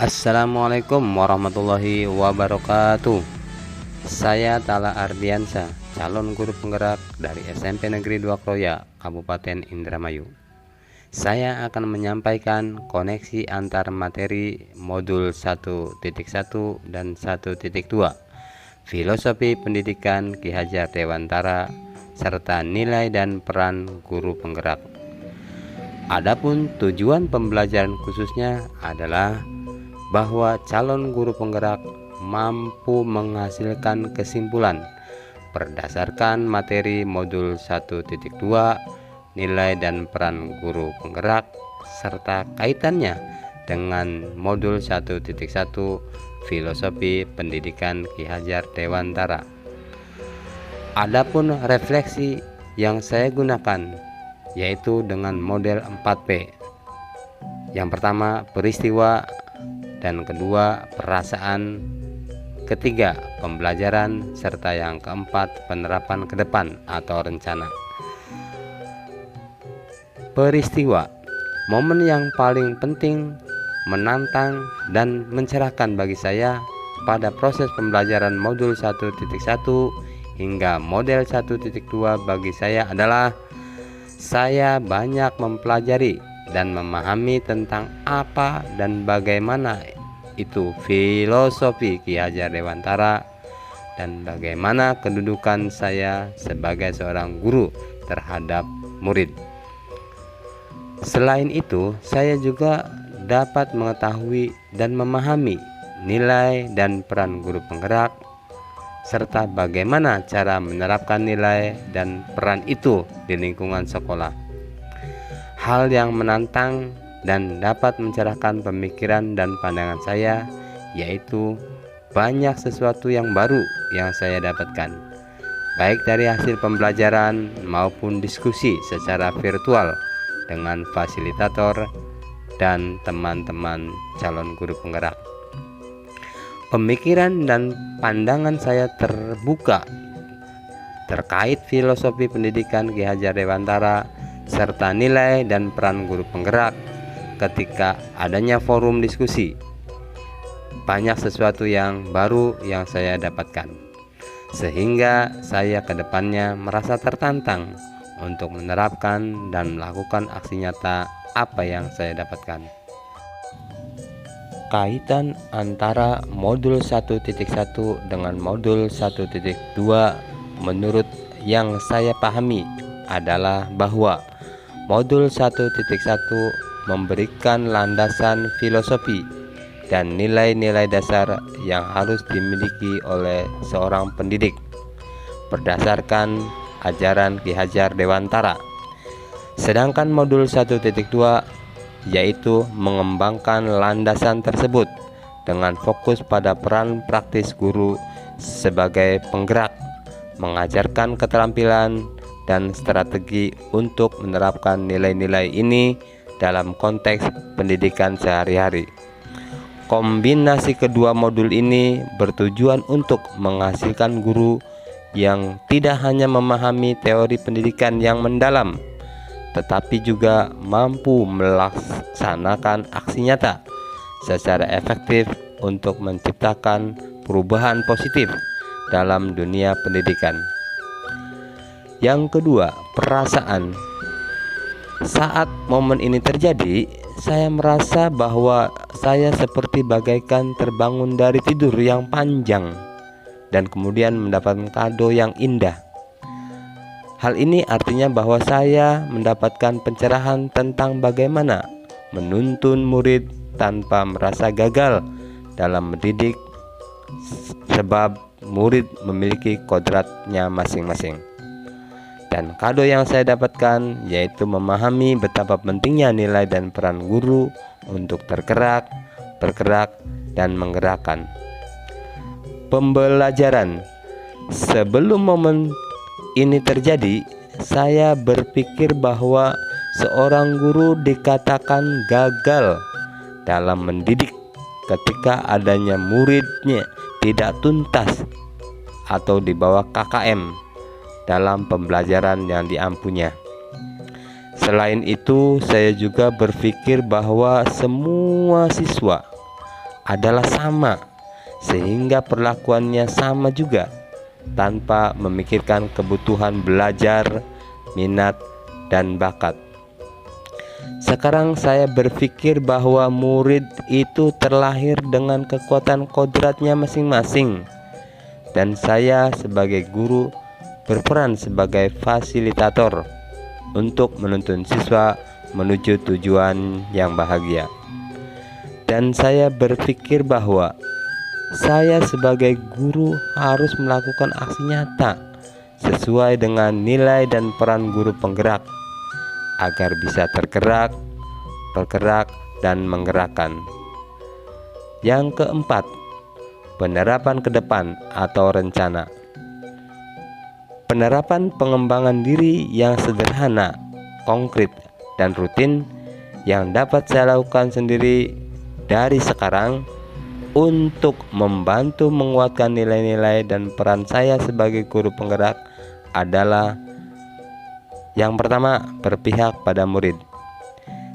Assalamualaikum warahmatullahi wabarakatuh. Saya Tala Ardiansa, calon guru penggerak dari SMP Negeri 2 Kroya, Kabupaten Indramayu. Saya akan menyampaikan koneksi antar materi modul 1.1 dan 1.2, Filosofi Pendidikan Ki Hajar Dewantara, serta nilai dan peran guru penggerak. Adapun tujuan pembelajaran khususnya adalah bahwa calon guru penggerak mampu menghasilkan kesimpulan berdasarkan materi modul 1.2, nilai dan peran guru penggerak, serta kaitannya dengan modul 1.1, Filosofi Pendidikan Ki Hajar Dewantara. Adapun refleksi yang saya gunakan yaitu dengan model 4P. Yang pertama, peristiwa, dan kedua, perasaan, ketiga, pembelajaran, serta yang keempat, penerapan ke depan atau rencana. Peristiwa, momen yang paling penting, menantang, dan mencerahkan bagi saya pada proses pembelajaran modul 1.1 hingga model 1.2 bagi saya adalah saya banyak mempelajari dan memahami tentang apa dan bagaimana itu filosofi Ki Hajar Dewantara dan bagaimana kedudukan saya sebagai seorang guru terhadap murid. Selain itu, saya juga dapat mengetahui dan memahami nilai dan peran guru penggerak serta bagaimana cara menerapkan nilai dan peran itu di lingkungan sekolah. Hal yang menantang dan dapat mencerahkan pemikiran dan pandangan saya, yaitu banyak sesuatu yang baru yang saya dapatkan, baik dari hasil pembelajaran maupun diskusi secara virtual dengan fasilitator dan teman-teman calon guru penggerak. Pemikiran dan pandangan saya terbuka terkait filosofi pendidikan Ki Hajar Dewantara serta nilai dan peran guru penggerak ketika adanya forum diskusi. Banyak sesuatu yang baru yang saya dapatkan, sehingga saya kedepannya merasa tertantang untuk menerapkan dan melakukan aksi nyata apa yang saya dapatkan. Kaitan antara modul 1.1 dengan modul 1.2 menurut yang saya pahami adalah bahwa modul 1.1 memberikan landasan filosofi dan nilai-nilai dasar yang harus dimiliki oleh seorang pendidik berdasarkan ajaran Ki Hajar Dewantara. Sedangkan modul 1.2 yaitu mengembangkan landasan tersebut dengan fokus pada peran praktis guru sebagai penggerak, mengajarkan keterampilan dan strategi untuk menerapkan nilai-nilai ini dalam konteks pendidikan sehari-hari. Kombinasi kedua modul ini bertujuan untuk menghasilkan guru yang tidak hanya memahami teori pendidikan yang mendalam, tetapi juga mampu melaksanakan aksi nyata secara efektif untuk menciptakan perubahan positif dalam dunia pendidikan. Yang kedua, perasaan. Saat momen ini terjadi, saya merasa bahwa saya seperti bagaikan terbangun dari tidur yang panjang dan kemudian mendapatkan kado yang indah. Hal ini artinya bahwa saya mendapatkan pencerahan tentang bagaimana menuntun murid tanpa merasa gagal dalam mendidik, sebab murid memiliki kodratnya masing-masing. Dan kado yang saya dapatkan yaitu memahami betapa pentingnya nilai dan peran guru untuk tergerak, bergerak, dan menggerakkan. Pembelajaran. Sebelum momen ini terjadi, saya berpikir bahwa seorang guru dikatakan gagal dalam mendidik ketika adanya muridnya tidak tuntas atau di bawah KKM dalam pembelajaran yang diampunya. Selain itu, saya juga berpikir bahwa semua siswa adalah sama, sehingga perlakuannya sama juga, tanpa memikirkan kebutuhan belajar, minat, dan bakat. Sekarang saya berpikir bahwa murid itu terlahir dengan kekuatan kodratnya masing-masing, dan saya sebagai guru berperan sebagai fasilitator untuk menuntun siswa menuju tujuan yang bahagia. Dan saya berpikir bahwa saya sebagai guru harus melakukan aksi nyata sesuai dengan nilai dan peran guru penggerak agar bisa tergerak, bergerak, dan menggerakkan. Yang keempat, penerapan ke depan atau rencana. Penerapan pengembangan diri yang sederhana, konkret, dan rutin yang dapat saya lakukan sendiri dari sekarang untuk membantu menguatkan nilai-nilai dan peran saya sebagai guru penggerak adalah: yang pertama, berpihak pada murid.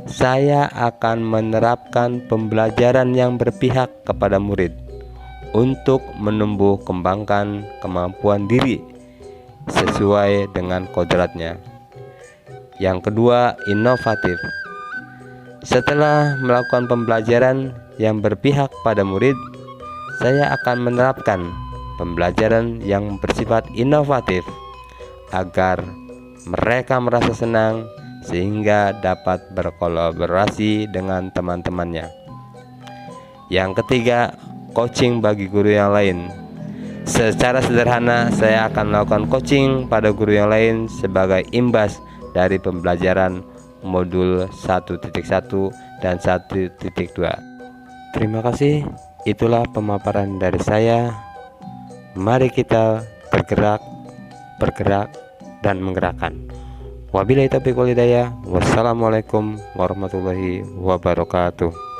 Saya akan menerapkan pembelajaran yang berpihak kepada murid untuk menumbuh kembangkan kemampuan diri sesuai dengan kodratnya. Yang kedua, inovatif. Setelah melakukan pembelajaran yang berpihak pada murid, saya akan menerapkan pembelajaran yang bersifat inovatif agar mereka merasa senang sehingga dapat berkolaborasi dengan teman-temannya. Yang ketiga, coaching bagi guru yang lain. Secara sederhana, saya akan melakukan coaching pada guru yang lain sebagai imbas dari pembelajaran modul 1.1 dan 1.2. Terima kasih, itulah pemaparan dari saya. Mari kita bergerak, dan menggerakkan. Wabillahi taufiq wal hidayah. Wassalamualaikum warahmatullahi wabarakatuh.